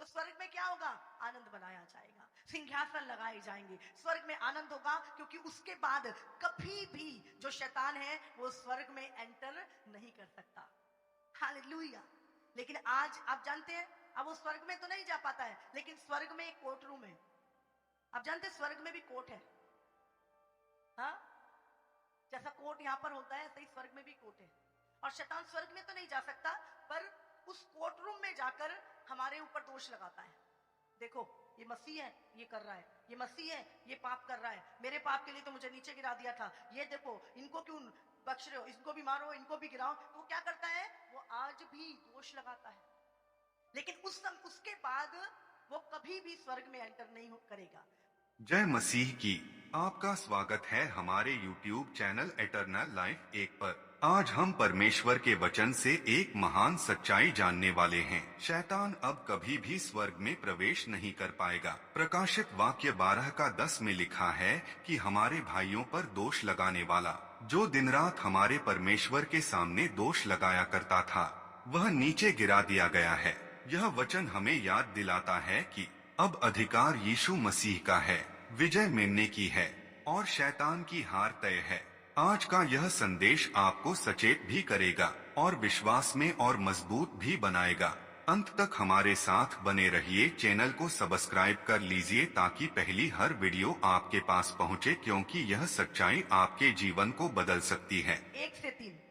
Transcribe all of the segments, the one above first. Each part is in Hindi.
तो स्वर्ग में क्या होगा? आनंद बनाया जाएगा, सिंहासन लगाए जाएंगे, स्वर्ग में आनंद होगा, क्योंकि उसके बाद कभी भी जो शैतान है वो स्वर्ग में एंटर नहीं कर सकता। हालेलुया। लेकिन आज आप जानते हैं, अब वो स्वर्ग में तो नहीं जा पाता है, लेकिन स्वर्ग में एक कोर्ट रूम है। आप जानते हैं स्वर्ग में भी कोर्ट है। हाँ, जैसा कोर्ट यहाँ पर होता है, सही स्वर्ग में भी कोर्ट है। और शैतान स्वर्ग में तो नहीं जा सकता, पर उस कोर्ट रूम में जाकर हमारे ऊपर दोष लगाता है। देखो, ये मसीह है, ये कर रहा है, ये मसीह है, ये पाप कर रहा है, मेरे पाप के लिए तो मुझे नीचे गिरा दिया था, ये देखो इनको क्यों बख्श रहे हो, इनको भी मारो, इनको भी गिराओ। तो वो क्या करता है? वो आज भी दोष लगाता है, लेकिन उसके बाद वो कभी भी स्वर्ग में एंटर नहीं करेगा। जय मसीह की। आपका स्वागत है हमारे YouTube चैनल एटर्नल लाइफ 1 पर। आज हम परमेश्वर के वचन से एक महान सच्चाई जानने वाले हैं। शैतान अब कभी भी स्वर्ग में प्रवेश नहीं कर पाएगा। प्रकाशित वाक्य 12:10 में लिखा है कि हमारे भाइयों पर दोष लगाने वाला, जो दिन रात हमारे परमेश्वर के सामने दोष लगाया करता था, वह नीचे गिरा दिया गया है। यह वचन हमें याद दिलाता है कि अब अधिकार यीशु मसीह का है, विजय मिलने की है और शैतान की हार तय है। आज का यह संदेश आपको सचेत भी करेगा और विश्वास में और मजबूत भी बनाएगा। अंत तक हमारे साथ बने रहिए। चैनल को सब्सक्राइब कर लीजिए ताकि पहली हर वीडियो आपके पास पहुंचे, क्योंकि यह सच्चाई आपके जीवन को बदल सकती है। 1 से 3।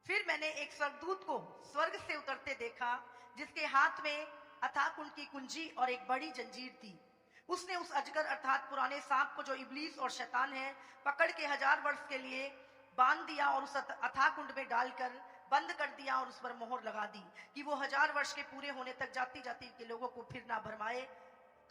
फिर मैंने एक स्वर्गदूत को स्वर्ग से उतरते देखा, जिसके हाथ में अथाह कुंड की कुंजी और एक बड़ी जंजीर थी। उसने उस अजगर अर्थात पुराने सांप को, जो इब्लीस और शैतान है, पकड़ के 1000 वर्ष के लिए बांध दिया और उस अथाह कुंड में डालकर बंद कर दिया और उस पर मोहर लगा दी कि वो 1000 वर्ष के पूरे होने तक जाति जाति के लोगों को फिर ना भरमाए।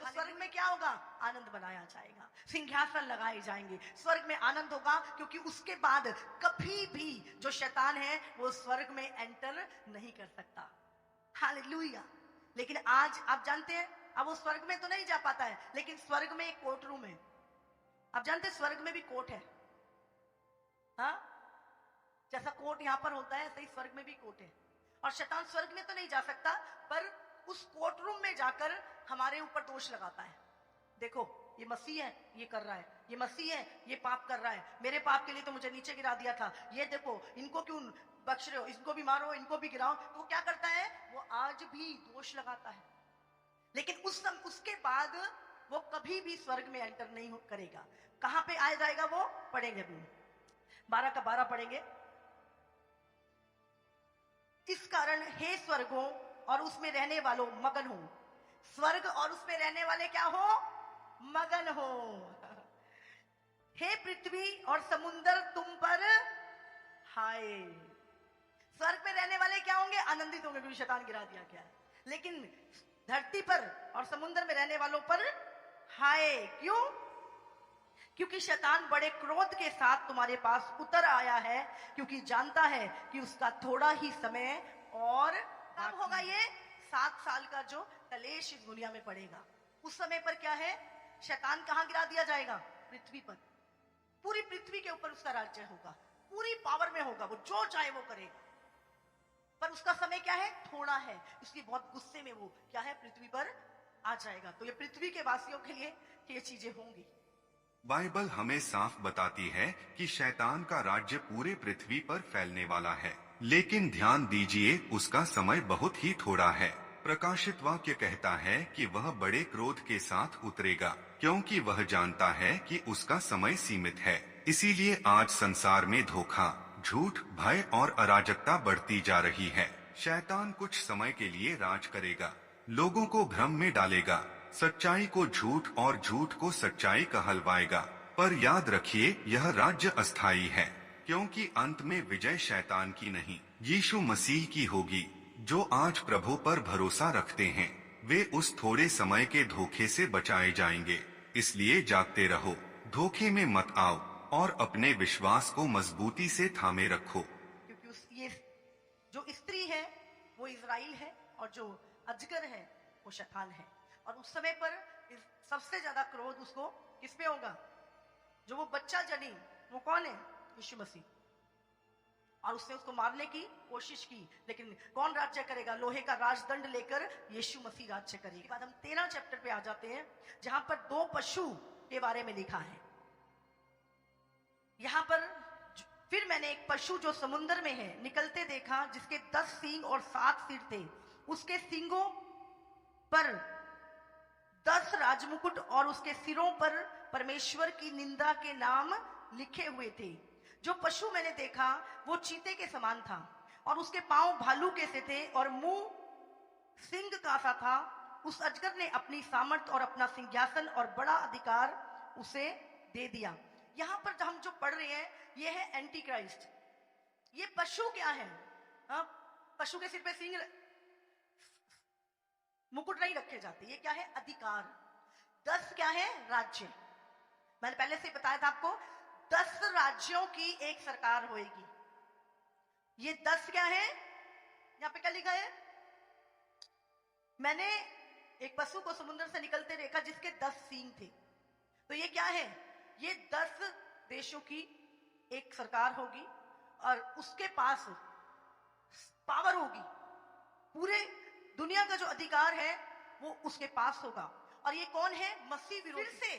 तो स्वर्ग में क्या होगा? आनंद बनाया जाएगा, सिंहासन लगाए जाएंगे, स्वर्ग में आनंद होगा, क्योंकि उसके बाद कभी भी जो शैतान है वो स्वर्ग में एंटर नहीं कर सकता। हालेलुया। लेकिन आज आप जानते हैं, अब वो स्वर्ग में तो नहीं जा पाता है, लेकिन स्वर्ग में एक कोर्ट रूम है। आप जानते हैं स्वर्ग में भी कोर्ट है। हाँ, जैसा कोर्ट यहाँ पर होता है, सही स्वर्ग में भी कोर्ट है। और शैतान स्वर्ग में तो नहीं जा सकता, पर उस कोर्ट रूम में जाकर हमारे ऊपर दोष लगाता है। देखो, ये मसीह है, ये कर रहा है, ये मसीह है, ये पाप कर रहा है, मेरे पाप के लिए तो मुझे नीचे गिरा दिया था, ये देखो इनको क्यों बख्श रहे हो, इनको भी मारो, इनको भी गिराओ। तो वो क्या करता है? वो आज भी दोष लगाता है, लेकिन उसके बाद वो कभी भी स्वर्ग में एंटर नहीं करेगा। कहां पे आ जाएगा वो? पढ़ेंगे अभी 12:12 पढ़ेंगे। इस कारण हे स्वर्गों और उसमें रहने वालों मगन हो। स्वर्ग और उसमें रहने वाले क्या हो? मगन हो। हे पृथ्वी और समुद्र तुम पर हाय। स्वर्ग में रहने वाले क्या होंगे? आनंदित होंगे, क्योंकि शैतान गिरा दिया गया है। लेकिन धरती पर और समुद्र में रहने वालों पर हाय। क्यों? क्योंकि शैतान बड़े क्रोध के साथ तुम्हारे पास उतर आया है, क्योंकि जानता है कि उसका थोड़ा ही समय और कब होगा। ये 7 साल का जो कलेश इस दुनिया में पड़ेगा, उस समय पर क्या है? शैतान कहां गिरा दिया जाएगा? पृथ्वी पर। पूरी पृथ्वी के ऊपर उसका राज्य होगा, पूरी पावर में होगा, वो जो चाहे वो करेगा। पर उसका समय क्या है? थोड़ा है, इसलिए बहुत गुस्से में वो क्या है? पृथ्वी पर आ जाएगा। तो ये पृथ्वी के वासियों के लिए ये चीजें होंगी। बाइबल हमें साफ बताती है कि शैतान का राज्य पूरे पृथ्वी पर फैलने वाला है, लेकिन ध्यान दीजिए, उसका समय बहुत ही थोड़ा है। प्रकाशित वाक्य कहता है कि वह बड़े क्रोध के साथ उतरेगा, क्योंकि वह जानता है कि उसका समय सीमित है। इसीलिए आज संसार में धोखा, झूठ, भय और अराजकता बढ़ती जा रही है। शैतान कुछ समय के लिए राज करेगा, लोगों को भ्रम में डालेगा, सच्चाई को झूठ और झूठ को सच्चाई कहलवाएगा। पर याद रखिए, यह राज्य अस्थायी है, क्योंकि अंत में विजय शैतान की नहीं, यीशु मसीह की होगी। जो आज प्रभु पर भरोसा रखते हैं, वे उस थोड़े समय के धोखे से बचाए जाएंगे। इसलिए जागते रहो, धोखे में मत आओ और अपने विश्वास को मजबूती से थामे रखो। क्योंकि ये जो स्त्री है वो इज़राइल है, और जो अजगर है वो शैतान है। और उस समय पर सबसे ज्यादा क्रोध उसको किस पे होगा? जो वो बच्चा जनी, वो कौन है? यीशु मसीह। और उसने उसको मारने की कोशिश की, लेकिन कौन राज्य करेगा? लोहे का राजदंड लेकर यीशु मसीह राज्य करेगा। बाद हम 13 चैप्टर पे आ जाते हैं, जहां पर 2 पशु के बारे में लिखा है। यहां पर फिर मैंने एक पशु जो समुद्र में है निकलते देखा, जिसके 10 सींग और 7 सिर थे। उसके सींगों पर 10 राजमुकुट और उसके सिरों पर परमेश्वर की निंदा के नाम लिखे हुए थे। जो पशु मैंने देखा वो चीते के समान था, और उसके पांव भालू के से थे और मुंह सिंह का सा था। उस अजगर ने अपनी सामर्थ और अपना सिंहासन और बड़ा अधिकार उसे दे दिया। यहां पर हम जो पढ़ रहे हैं ये है एंटी क्राइस्ट। ये पशु क्या है? पशु के सिर पे सिंह मुकुट नहीं रखे जाते। ये क्या है? अधिकार। 10 क्या है? राज्य। मैंने पहले से बताया था आपको, 10 राज्यों की एक सरकार होगी। ये 10 क्या है? यहां पे क्या लिखा है? मैंने एक पशु को समुद्र से निकलते देखा जिसके 10 सींग थे। तो ये क्या है? ये 10 देशों की एक सरकार होगी और उसके पास पावर होगी। पूरे दुनिया का जो अधिकार है वो उसके पास होगा। और ये कौन है? मसीह विरोधी। फिर से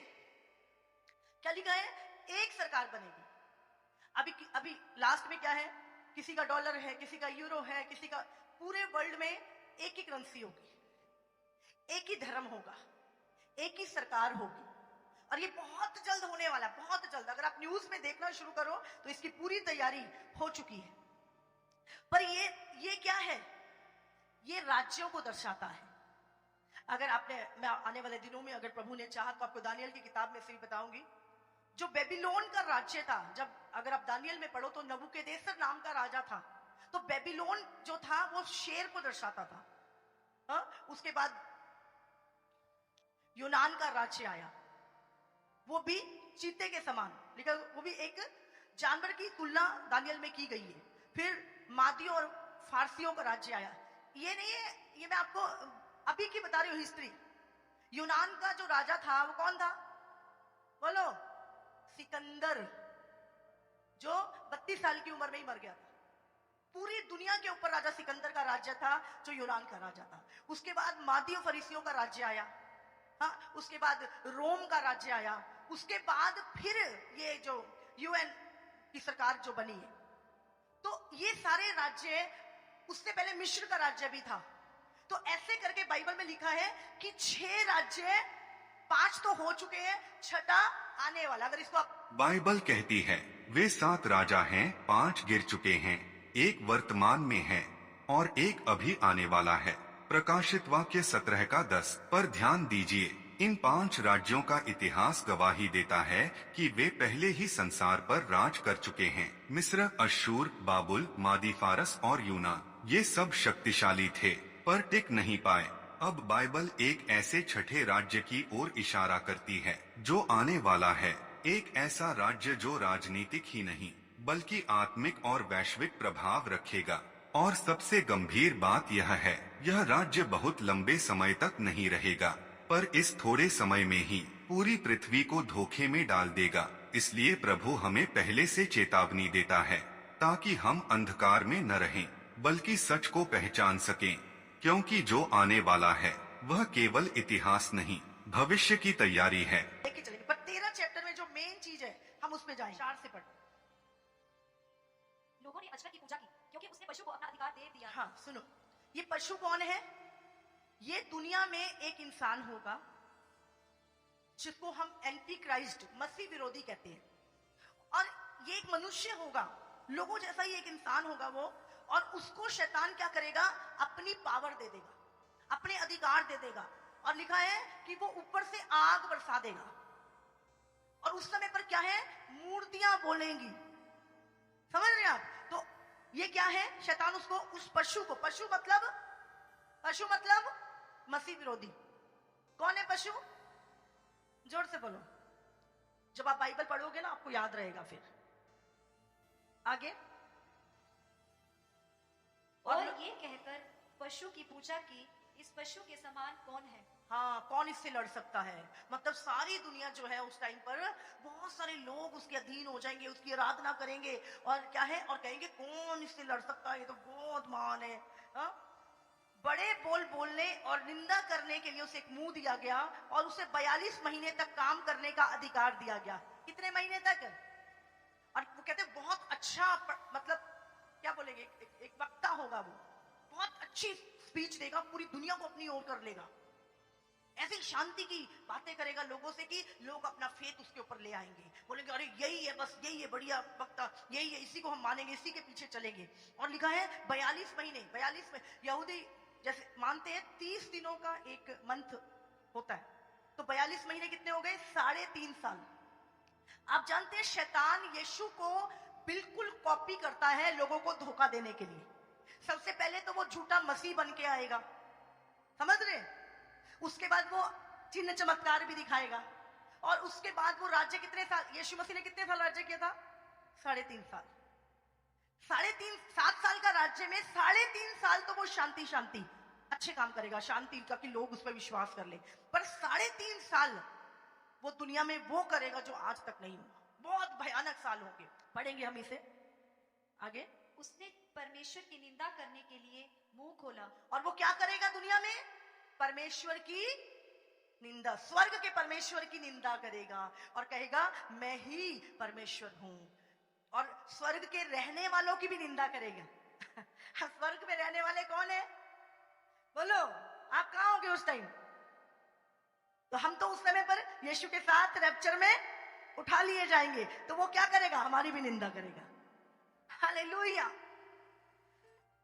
क्या लिखा है? एक सरकार बनेगी। अभी लास्ट में क्या है? किसी का डॉलर है, किसी का यूरो है, किसी का, पूरे वर्ल्ड में एक ही करेंसी होगी, एक ही धर्म होगा, एक ही सरकार होगी। और ये बहुत जल्द होने वाला है, बहुत जल्द। अगर आप न्यूज में देखना शुरू करो तो इसकी पूरी तैयारी हो चुकी है। पर ये क्या है? ये राज्यों को दर्शाता है। मैं आने वाले दिनों में अगर प्रभु ने चाहा तो आपको दानियल की किताब में से भी बताऊंगी। जो बेबीलोन का राज्य था, अगर आप दानियल में पढ़ो तो नबूकदनेस्सर नाम का राजा था। तो बेबीलोन जो था वो शेर को दर्शाता था। उसके बाद यूनान का राज्य आया, वो भी चीते के समान, लेकिन वो भी एक जानवर की तुलना दानियल में की गई है। फिर मादियों और फारसियों का राज्य आया। ये नहीं है, ये मैं आपको अभी की बता रही हूं हिस्ट्री। यूनान का जो राजा था वो कौन था? बोलो। सिकंदर, जो 32 साल की उम्र में ही मर गया था। पूरी दुनिया के ऊपर राजा सिकंदर का राज्य था, जो यूनान का राजा था। उसके बाद मादियों फरीसियों का राज्य आया। उसके बाद रोम का राज्य आया। उसके बाद फिर ये जो यूएन की सरकार जो बनी है, तो ये सारे राज्य, उससे पहले मिस्र का राज्य भी था। तो ऐसे करके बाइबल में लिखा है कि 6 राज्य, 5 तो हो चुके हैं, 6ठा आने वाला। अगर इसको आप, बाइबल कहती है वे 7 राजा हैं, 5 गिर चुके हैं, 1 वर्तमान में है और 1 अभी आने वाला है। प्रकाशित वाक्य 17 का 10 पर ध्यान दीजिए। इन 5 राज्यों का इतिहास गवाही देता है कि वे पहले ही संसार पर राज कर चुके हैं। मिस्र, अश्शूर, बाबुल, मादी फारस और यूनान, ये सब शक्तिशाली थे पर टिक नहीं पाए। अब बाइबल एक ऐसे 6ठे राज्य की ओर इशारा करती है जो आने वाला है। एक ऐसा राज्य जो राजनीतिक ही नहीं बल्कि आत्मिक और वैश्विक प्रभाव रखेगा। और सबसे गंभीर बात यह है, यह राज्य बहुत लंबे समय तक नहीं रहेगा, पर इस थोड़े समय में ही पूरी पृथ्वी को धोखे में डाल देगा। इसलिए प्रभु हमें पहले से चेतावनी देता है ताकि हम अंधकार में न रहें बल्कि सच को पहचान सकें, क्योंकि जो आने वाला है वह केवल इतिहास नहीं भविष्य की तैयारी है। लेके चलेंगे, पर 13 चैप्टर में जो मेन चीज है हम उस पे जाएं। 4 से पढ़। लोगों ने अजगर की पूजा की क्योंकि उसने पशु को अपना अधिकार दे दिया। हाँ सुनो, ये पशु कौन है? ये दुनिया में एक इंसान होगा जिसको हम एंटी क्राइस्ट, मसीह विरोधी कहते हैं। और ये एक मनुष्य होगा, लोगों जैसा ही एक इंसान होगा वो। और उसको शैतान क्या करेगा? अपनी पावर दे देगा, अपने अधिकार दे देगा। और लिखा है कि वो ऊपर से आग बरसा देगा। और उस समय पर क्या है? मूर्तियां बोलेंगी। समझ रहे हैं आप? तो ये क्या है? शैतान उसको, उस पशु को, पशु मतलब मसीह विरोधी। कौन है पशु? जोर से बोलो। जब आप बाइबल पढ़ोगे ना आपको याद रहेगा। फिर आगे, और ये कहकर पशु की पूजा की, इस पशु के समान कौन है? हाँ, कौन इससे लड़ सकता है? मतलब सारी दुनिया जो है उस टाइम पर बहुत सारे लोग उसके अधीन हो जाएंगे, उसकी आराधना करेंगे और क्या है और कहेंगे कौन इससे लड़ सकता है, ये तो बहुत महान है। हाँ? बड़े बोल बोलने और निंदा करने के लिए उसे एक मुंह दिया गया और उसे 42 महीने तक काम करने का अधिकार दिया गया। कितने महीने तक? और वो कहते हैं बहुत अच्छा मतलब क्या बोलेंगे, एक वक्ता होगा, वो बहुत अच्छी स्पीच देगा, पूरी दुनिया को अपनी ओर कर लेगा, ऐसी शांति की बातें करेगा लोगों से कि लोग अपना फेथ उसके ऊपर ले आएंगे, बोलेंगे अरे यही है, बस यही है बढ़िया वक्ता, यही है, इसी को हम मानेंगे, इसी के पीछे चलेंगे। और लिखा है 42 महीने, 42 में यहूदी जैसे मानते हैं 30 दिनों का एक मंथ होता है, तो 42 महीने कितने हो गए? 3.5 साल। आप जानते हैं शैतान यीशु को बिल्कुल कॉपी करता है लोगों को धोखा देने के लिए। सबसे पहले तो वो झूठा मसीह बन के आएगा, समझ रहे? उसके बाद वो चिन्ह चमत्कार भी दिखाएगा और उसके बाद वो राज्य कितने साल, यीशु मसीह ने कितने साल राज्य किया था? 3.5 साल। 7 साल का राज्य में 3.5 साल तो वो शांति शांति अच्छे काम करेगा, शांति का कि लोग उस पर विश्वास कर ले, पर 3.5 साल वो दुनिया में वो करेगा जो आज तक नहीं हुआ। बहुत भयानक साल होंगे, पढ़ेंगे हम इसे आगे। उसने परमेश्वर की निंदा करने के लिए मुंह खोला। और वो क्या करेगा दुनिया में? परमेश्वर की निंदा, स्वर्ग के परमेश्वर की निंदा करेगा और कहेगा मैं ही परमेश्वर हूं, और स्वर्ग के रहने वालों की भी निंदा करेगा। स्वर्ग में रहने वाले कौन है? बोलो, आप कहां होंगे उस टाइम? तो हम तो उस समय पर यीशु के साथ रैप्चर में उठा लिए जाएंगे, तो वो क्या करेगा? हमारी भी निंदा करेगा। हालेलुया।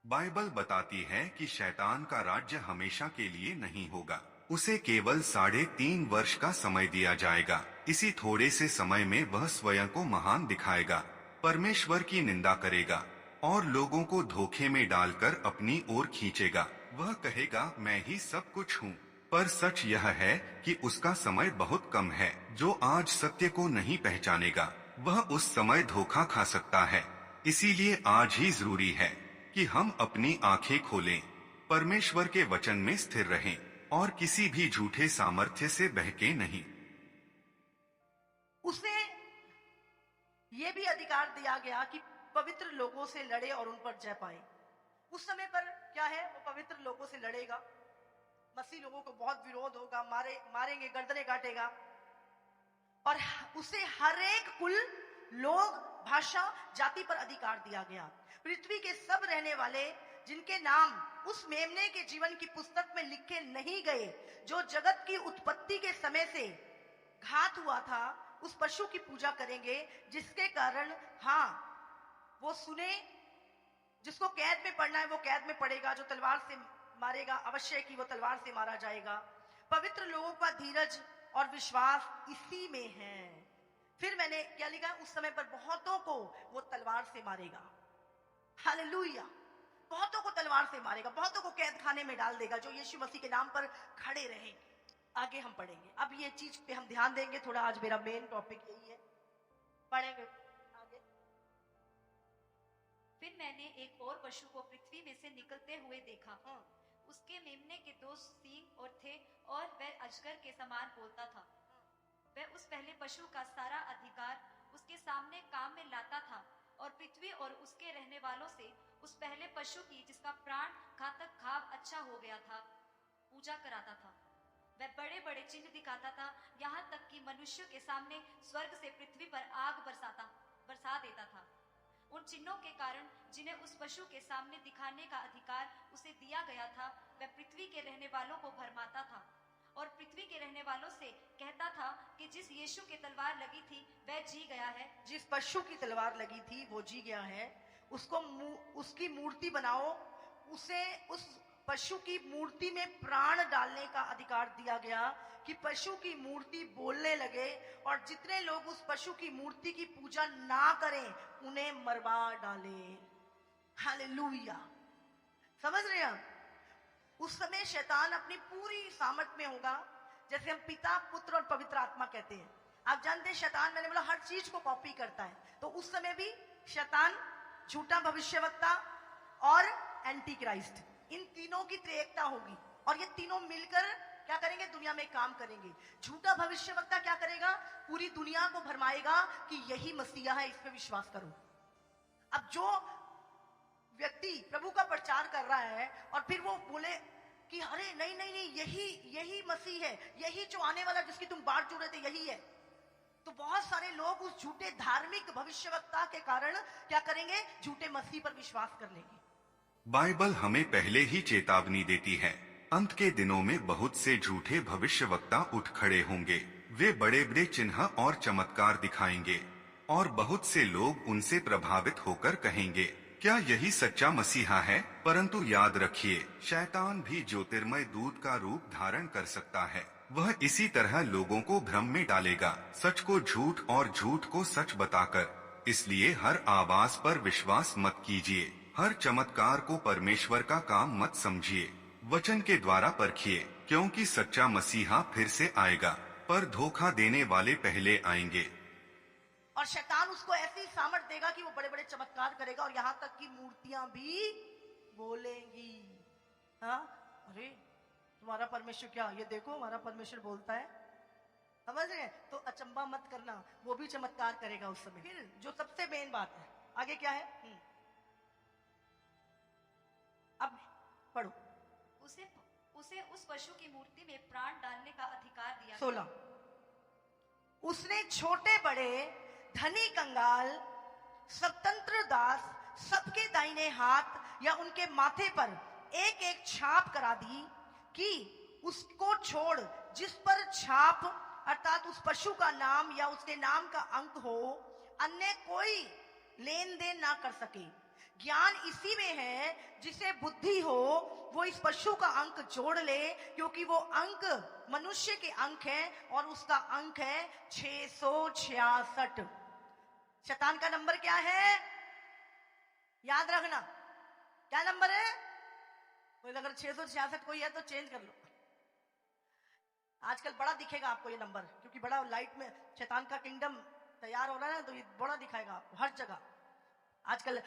बाइबल बताती है कि शैतान का राज्य हमेशा के लिए नहीं होगा, उसे केवल 3.5 वर्ष का समय दिया जाएगा। इसी थोड़े से समय में वह स्वयं को महान दिखाएगा, परमेश्वर की निंदा करेगा और लोगों को धोखे में डालकर अपनी ओर खींचेगा। वह कहेगा मैं ही सब कुछ हूँ, पर सच यह है कि उसका समय बहुत कम है। जो आज सत्य को नहीं पहचानेगा वह उस समय धोखा खा सकता है। इसीलिए आज ही जरूरी है कि हम अपनी आंखें खोलें, परमेश्वर के वचन में स्थिर रहें और किसी भी झूठे सामर्थ्य से बहके नहीं। उसे यह भी अधिकार दिया गया कि पवित्र लोगों से लड़े और उन पर जय पाए। उस समय पर क्या है, वो पवित्र लोगों से लड़ेगा, मसीह लोगों को बहुत विरोध होगा, मारेंगे, गर्दनें काटेगा, और उसे हर एक कुल, लोग, भाषा, जाति पर अधिकार दिया गया। पृथ्वी के सब रहने वाले जिनके नाम उस मेमने के जीवन की पुस्तक में लिखे नहीं गए, जो जगत की उत्पत्ति के समय से घात हुआ था, उस पशु की पूजा करेंगे, जिसके कारण वो सुने, जिसको कैद में पड़ना है वो कैद में पड़ेगा, जो तलवार से मारेगा अवश्य कि वो तलवार से मारा जाएगा। पवित्र लोगों का धीरज और विश्वास इसी में है। फिर मैंने क्या लिखा? उस समय पर बहुतों को वो तलवार से मारेगा। हालेलुया। बहुतों को तलवार से मारेगा, बहुतों को कैद खाने में डाल देगा, जो यीशु मसीह के नाम पर खड़े रहेंगे। आगे हम पढ़ेंगे, अब ये चीज पे हम ध्यान देंगे थोड़ा, आज मेरा मेन टॉपिक यही है, पढ़ेंगे आगे। फिर मैंने एक और पशु को पृथ्वी में से निकलते हुए देखा। उसके मेमने के 2 सींग और थे और वह अजगर के समान बोलता था। वह उस पहले पशु का सारा अधिकार उसके सामने काम में लाता था और पृथ्वी और उसके रहने वालों से उस पहले पशु की, जिसका प्राण घातक घाव अच्छा हो गया था, पूजा कराता था। वह बड़े बड़े चिन्ह दिखाता था, यहाँ तक कि मनुष्य के सामने स्वर्ग से पृथ्वी पर आग बरसा देता था। उन चिन्हों के कारण जिन्हें उस पशु के सामने दिखाने का अधिकार उसे दिया गया था, वह पृथ्वी के रहने वालों को भरमाता था और पृथ्वी के रहने वालों से कहता था कि जिस यीशु की तलवार लगी थी वह जी गया है। जिस पशु की तलवार लगी थी वो जी गया है। उसको उसकी मूर्ति बनाओ, उसे उस पशु की मूर्ति में प्राण डालने का अधिकार दिया गया कि पशु की मूर्ति बोलने लगे, और जितने लोग उस पशु की मूर्ति की पूजा ना करें उन्हें मरवा डाले। हालेलुया। समझ रहे हैं आप? उस समय शैतान अपनी पूरी सामर्थ में होगा, जैसे हम पिता, पुत्र और पवित्र आत्मा कहते हैं। आप जानते हैं शैतान, मैंने बोला हर चीज को कॉपी करता है, तो उस समय भी शैतान झूठा भविष्यवक्ता और एंटी क्राइस्ट, इन तीनों की त्रिएकता होगी। और ये तीनों मिलकर क्या करेंगे? दुनिया में काम करेंगे। झूठा भविष्यवक्ता क्या करेगा? पूरी दुनिया को भरमाएगा कि यही मसीहा है, इस पे विश्वास करो। अब जो व्यक्ति प्रभु का प्रचार कर रहा है और फिर वो बोले कि अरे नहीं नहीं नहीं, यही मसीह है, यही जो आने वाला जिसकी तुम बाट जोड़ रहे थे यही है, तो बहुत सारे लोग उस झूठे धार्मिक भविष्यवक्ता के कारण क्या करेंगे? झूठे मसीह पर विश्वास कर लेंगे। बाइबल हमें पहले ही चेतावनी देती है, अंत के दिनों में बहुत से झूठे भविष्यवक्ता उठ खड़े होंगे। वे बड़े बड़े चिन्ह और चमत्कार दिखाएंगे और बहुत से लोग उनसे प्रभावित होकर कहेंगे, क्या यही सच्चा मसीहा है? परंतु याद रखिए, शैतान भी ज्योतिर्मय दूत का रूप धारण कर सकता है। वह इसी तरह लोगों को भ्रम में डालेगा, सच को झूठ और झूठ को सच बताकर। इसलिए हर आवाज पर विश्वास मत कीजिए, हर चमत्कार को परमेश्वर का काम मत समझिए। वचन के द्वारा परखिए, क्योंकि सच्चा मसीहा फिर से आएगा, पर धोखा देने वाले पहले आएंगे। और शैतान उसको ऐसी सामर्थ देगा कि वो बड़े बड़े चमत्कार करेगा और यहाँ तक कि मूर्तियां भी बोलेंगी। हाँ, अरे तुम्हारा परमेश्वर क्या, ये देखो हमारा परमेश्वर बोलता है, समझ रहे? तो अचंबा मत करना, वो भी चमत्कार करेगा उस समय। फिर जो सबसे मेन बात है, आगे क्या है? अब पढ़ो। उसे उस पशु की मूर्ति में प्राण डालने का अधिकार दिया। 16, उसने छोटे बड़े, धनी कंगाल, स्वतंत्र दास सबके दाहिने हाथ या उनके माथे पर एक एक छाप करा दी कि उसको छोड़ जिस पर छाप अर्थात उस पशु का नाम या उसके नाम का अंक हो, अन्य कोई लेन देन ना कर सके। ज्ञान इसी में है, जिसे बुद्धि हो वो इस पशु का अंक जोड़ ले, क्योंकि वो अंक मनुष्य के अंक है और उसका अंक है 666। शैतान का नंबर क्या है? याद रखना, क्या नंबर है? कोई अगर 666 कोई है तो चेंज कर लो। आजकल बड़ा दिखेगा आपको ये नंबर, क्योंकि बड़ा लाइट में शैतान का किंगडम तैयार हो रहा है, तो ये बड़ा दिखाएगा आपको हर जगह। आजकल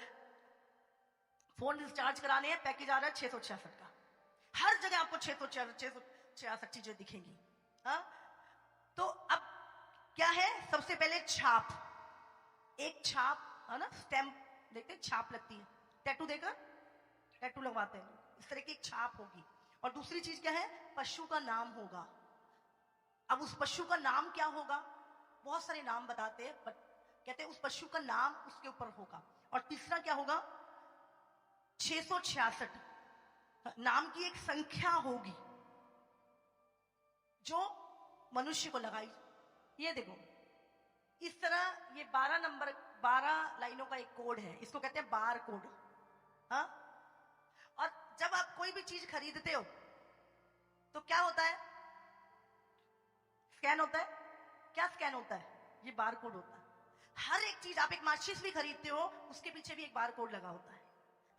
फोन रिचार्ज कराने हैं, पैकेज आ रहा है 666 का, हर जगह आपको 666 चीजें दिखेंगी। हाँ, तो अब क्या है? सबसे पहले छाप, एक छाप है ना, स्टैम्प देखते हैं, छाप लगती है, टैटू देकर टैटू लगवाते हैं, इस तरह की एक छाप होगी। और दूसरी चीज क्या है? पशु का नाम होगा। अब उस पशु का नाम क्या होगा? बहुत सारे नाम बताते हैं, बट कहते हैं उस पशु का नाम उसके ऊपर होगा। और तीसरा क्या होगा? 666 नाम की एक संख्या होगी जो मनुष्य को लगाई। ये देखो, इस तरह ये 12 नंबर 12 लाइनों का एक कोड है, इसको कहते हैं बार कोड। हाँ, और जब आप कोई भी चीज खरीदते हो तो क्या होता है? स्कैन होता है। क्या स्कैन होता है? ये बार कोड होता है। हर एक चीज, आप एक माचिस भी खरीदते हो उसके पीछे भी एक बार कोड लगा होता है।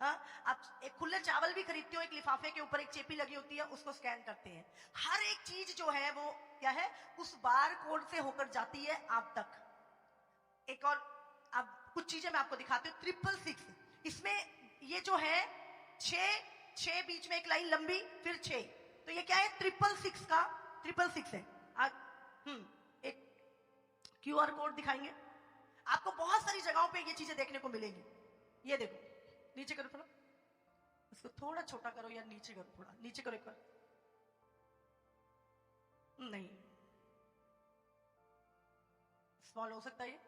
हाँ, आप एक खुले चावल भी खरीदते हो, एक लिफाफे के ऊपर एक चेपी लगी होती है, उसको स्कैन करते हैं। हर एक चीज जो है वो क्या है? उस बार कोड से होकर जाती है आप तक। एक और अब कुछ चीजें मैं आपको दिखाती हूँ। 666 इसमें ये जो है 6 बीच में एक लाइन लंबी, फिर 6, तो ये क्या है? 666 का 666 है। एक QR कोड दिखाएंगे आपको, बहुत सारी जगहों पे ये चीजें देखने को मिलेंगी। ये देखो, नीचे करो थोड़ा, इसको थोड़ा छोटा करो या नीचे करो, थोड़ा नीचे करो एक बार, नहीं स्मॉल हो सकता है ये।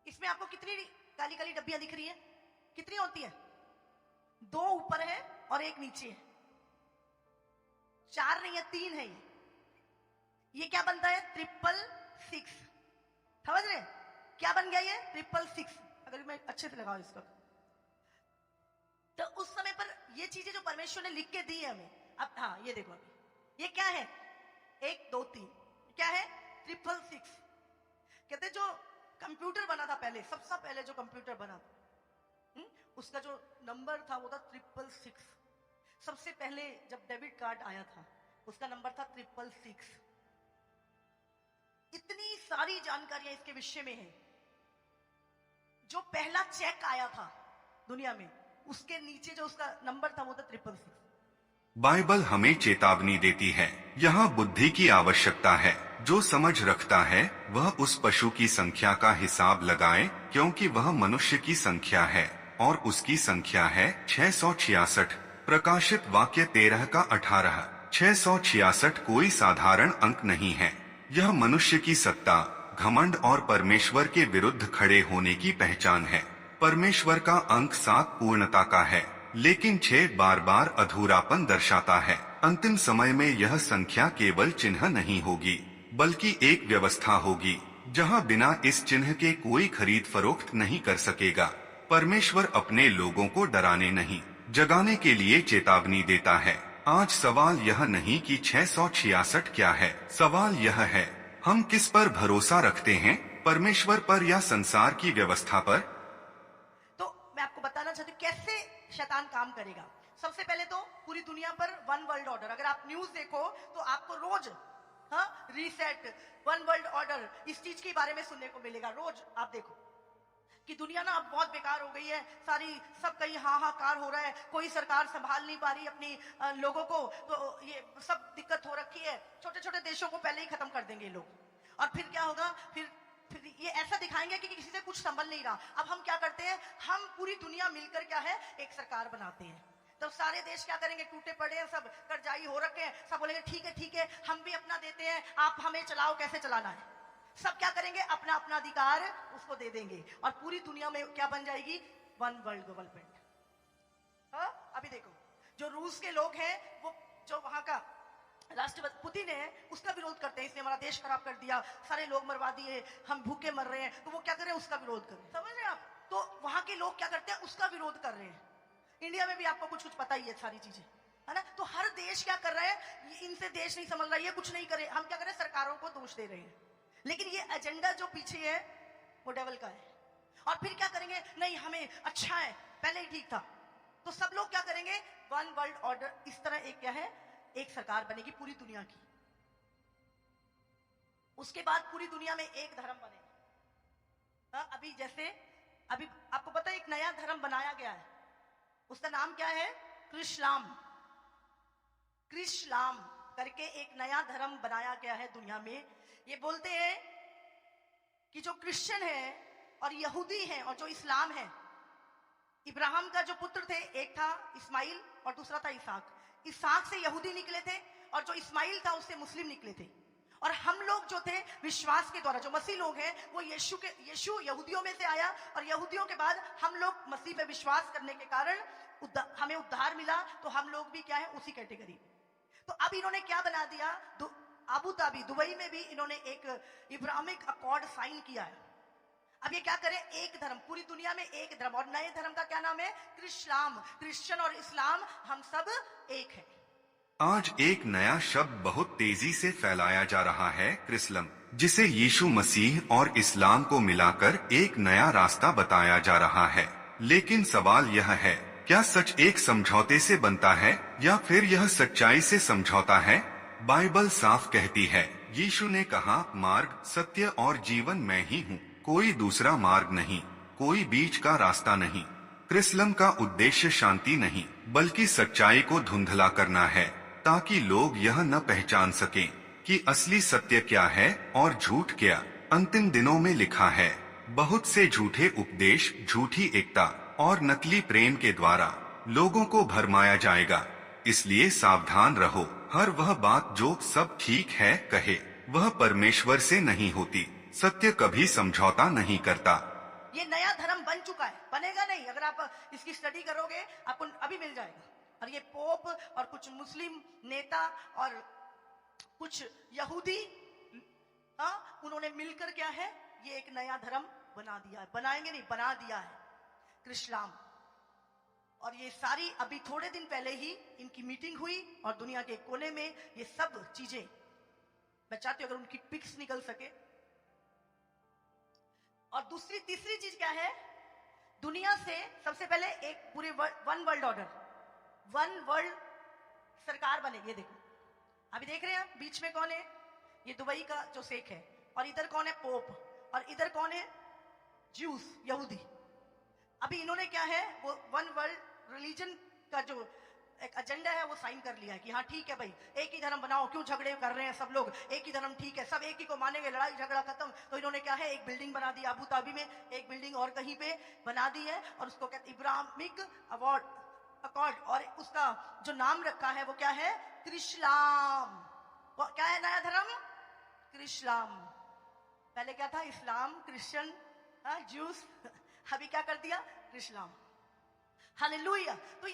इसमें आपको कितनी काली काली डब्बियां दिख रही है? कितनी होती है? 2 ऊपर है और एक नीचे है, 4 नहीं है, 3 है। ये क्या बनता है? 666। समझ रहे क्या बन गया ये? 666। अगर मैं अच्छे से लगाऊं इसको, तो उस समय पर ये चीजें जो परमेश्वर ने लिख के दी है हमें, अब हाँ ये देखो, ये क्या है? 1 2 3, क्या है? 666। कहते जो कंप्यूटर बना था पहले, सबसे पहले जो कंप्यूटर बना था, उसका जो नंबर था वो था 666। सबसे पहले जब डेबिट कार्ड आया था उसका नंबर था 666। इतनी सारी जानकारियां इसके विषय में है। जो पहला चेक आया था दुनिया में, उसके नीचे जो उसका नंबर था वो था 666। बाइबल हमें चेतावनी देती है, यहाँ बुद्धि की आवश्यकता है। जो समझ रखता है वह उस पशु की संख्या का हिसाब लगाए, क्योंकि वह मनुष्य की संख्या है और उसकी संख्या है 666। प्रकाशित वाक्य 13 का 18। 666 कोई साधारण अंक नहीं है। यह मनुष्य की सत्ता, घमंड और परमेश्वर के विरुद्ध खड़े होने की पहचान है। परमेश्वर का अंक 7 पूर्णता का है, लेकिन 6 बार बार अधूरापन दर्शाता है। अंतिम समय में यह संख्या केवल चिन्ह नहीं होगी, बल्कि एक व्यवस्था होगी, जहां बिना इस चिन्ह के कोई खरीद फरोख्त नहीं कर सकेगा। परमेश्वर अपने लोगों को डराने नहीं, जगाने के लिए चेतावनी देता है। आज सवाल यह नहीं कि 666 क्या है, सवाल यह है हम किस पर भरोसा रखते हैं, परमेश्वर पर या संसार की व्यवस्था पर। तो मैं आपको बताना चाहती हूँ कैसे शैतान काम करेगा। सबसे पहले तो पूरी दुनिया पर वन वर्ल्ड ऑर्डर, अगर आप न्यूज देखो तो आपको रोज रीसेट, वन वर्ल्ड ऑर्डर, इस चीज के बारे में सुनने को मिलेगा। रोज आप देखो कि दुनिया ना अब बहुत बेकार हो गई है, सब कहीं हाहाकार हो रहा है, कोई सरकार संभाल नहीं पा रही अपनी लोगों को, तो ये सब दिक्कत हो रखी है। छोटे छोटे देशों को पहले ही खत्म कर देंगे ये लोग, और फिर क्या होगा, फिर ये ऐसा दिखाएंगे कि किसी से कुछ संभल नहीं रहा। अब हम क्या करते हैं, हम पूरी दुनिया मिलकर क्या है, एक सरकार बनाते हैं। तो सारे देश क्या करेंगे, टूटे पड़े हैं, सब कर्जाई हो रखे हैं, सब बोलेंगे ठीक है हम भी अपना देते हैं, आप हमें चलाओ, कैसे चलाना है। सब क्या करेंगे, अपना अपना अधिकार उसको दे देंगे, और पूरी दुनिया में क्या बन जाएगी, वन वर्ल्ड डेवलपमेंट। अभी देखो जो रूस के लोग हैं, वो जो वहां का राष्ट्रपति पुतिन है, उसका विरोध करते हैं, इसने हमारा देश खराब कर दिया, सारे लोग मरवा दिए, हम भूखे मर रहे हैं। तो वो क्या कर रहे हैं, उसका विरोध कर रहे हैं, समझ रहे हैं आप। तो वहां के लोग क्या करते हैं, उसका विरोध कर रहे हैं। इंडिया में भी आपको कुछ कुछ पता ही है सारी चीजें, है ना। तो हर देश क्या कर रहा है, इनसे देश नहीं समझ रहा, ये कुछ नहीं करे, हम क्या करें, सरकारों को दोष दे रहे हैं। लेकिन ये एजेंडा जो पीछे है वो डेवल का है। और फिर क्या करेंगे, नहीं हमें अच्छा है, पहले ही ठीक था। तो सब लोग क्या करेंगे, वन वर्ल्ड ऑर्डर, इस तरह एक क्या है, एक सरकार बनेगी पूरी दुनिया की। उसके बाद पूरी दुनिया में एक धर्म बनेगा। अभी जैसे अभी आपको पता है एक नया धर्म बनाया गया है, उसका नाम क्या है, क्रिस्लाम। क्रिस्लाम करके एक नया धर्म बनाया गया है दुनिया में। ये बोलते हैं कि जो क्रिश्चियन है और यहूदी है और जो इस्लाम है, इब्राहिम का जो पुत्र थे, एक था इस्माइल और दूसरा था इसहाक। इसहाक से यहूदी निकले थे, और जो इस्माइल था उससे मुस्लिम निकले थे। और हम लोग जो थे विश्वास के द्वारा, जो मसीह लोग हैं, वो यीशु यहूदियों में से आया, और यहूदियों के बाद हम लोग मसीह पे विश्वास करने के कारण हमें उद्धार मिला। तो हम लोग भी क्या है, उसी कैटेगरी। तो अब इन्होंने क्या बना दिया, अबू धाबी दुबई में भी इन्होंने एक इब्राहिमिक अकॉर्ड साइन किया है। अब ये क्या करें, एक धर्म, पूरी दुनिया में एक धर्म। और नए धर्म का क्या नाम है, क्रिस्लाम। क्रिश्चियन और इस्लाम हम सब एक है। आज एक नया शब्द बहुत तेजी से फैलाया जा रहा है, क्रिस्लम, जिसे यीशु मसीह और इस्लाम को मिलाकर एक नया रास्ता बताया जा रहा है। लेकिन सवाल यह है, क्या सच एक समझौते से बनता है या फिर यह सच्चाई से समझौता है? बाइबल साफ कहती है, यीशु ने कहा, मार्ग, सत्य और जीवन मैं ही हूँ, कोई दूसरा मार्ग नहीं, कोई बीच का रास्ता नहीं। क्रिस्लम का उद्देश्य शांति नहीं, बल्कि सच्चाई को धुंधला करना है, ताकि लोग यह न पहचान सकें कि असली सत्य क्या है और झूठ क्या। अंतिम दिनों में लिखा है, बहुत से झूठे उपदेश, झूठी एकता और नकली प्रेम के द्वारा लोगों को भरमाया जाएगा। इसलिए सावधान रहो। हर वह बात जो सब ठीक है कहे, वह परमेश्वर से नहीं होती। सत्य कभी समझौता नहीं करता। ये नया धर्म बन चुका है, बनेगा नहीं। अगर आप इसकी स्टडी करोगे आपको अभी मिल जाएगा। और ये पोप और कुछ मुस्लिम नेता और कुछ यहूदी, उन्होंने मिलकर क्या है, ये एक नया धर्म बना दिया है। बनाएंगे नहीं, बना दिया है, क्रिस्लाम। और ये सारी अभी थोड़े दिन पहले ही इनकी मीटिंग हुई, और दुनिया के कोने में ये सब चीजें, मैं चाहती हूं अगर उनकी पिक्स निकल सके। और तीसरी चीज क्या है, दुनिया से सबसे पहले एक पूरे one world order, one world सरकार बनेगी। ये देखो, अभी देख रहे हैं बीच में कौन है, ये दुबई का जो शेख है, और इधर कौन है, पोप, और इधर कौन है, ज्यूस, यहूदी। अभी इन्होंने क्या है, वो वन वर्ल्ड रिलीजन का जो एक एजेंडा है वो साइन कर लिया है कि हाँ ठीक है भाई, एक ही धर्म बनाओ, क्यों झगड़े कर रहे हैं सब लोग, एक ही धर्म ठीक है, सब एक ही को मानेंगे, लड़ाई झगड़ा खत्म। तो इन्होंने क्या है, एक बिल्डिंग बना दी अबू धाबी में, एक बिल्डिंग और कहीं पे बना दी है, और उसको कहते इब्राहिमिक अकॉर्ड, और उसका जो नाम रखा है वो क्या है, क्रिस्लाम। क्या है नया धर्म, क्रिस्लाम। पहले क्या था, इस्लाम, क्रिश्चियन, जूस, अभी क्या कर दिया, क्रिस्लाम। हालेलुया। तो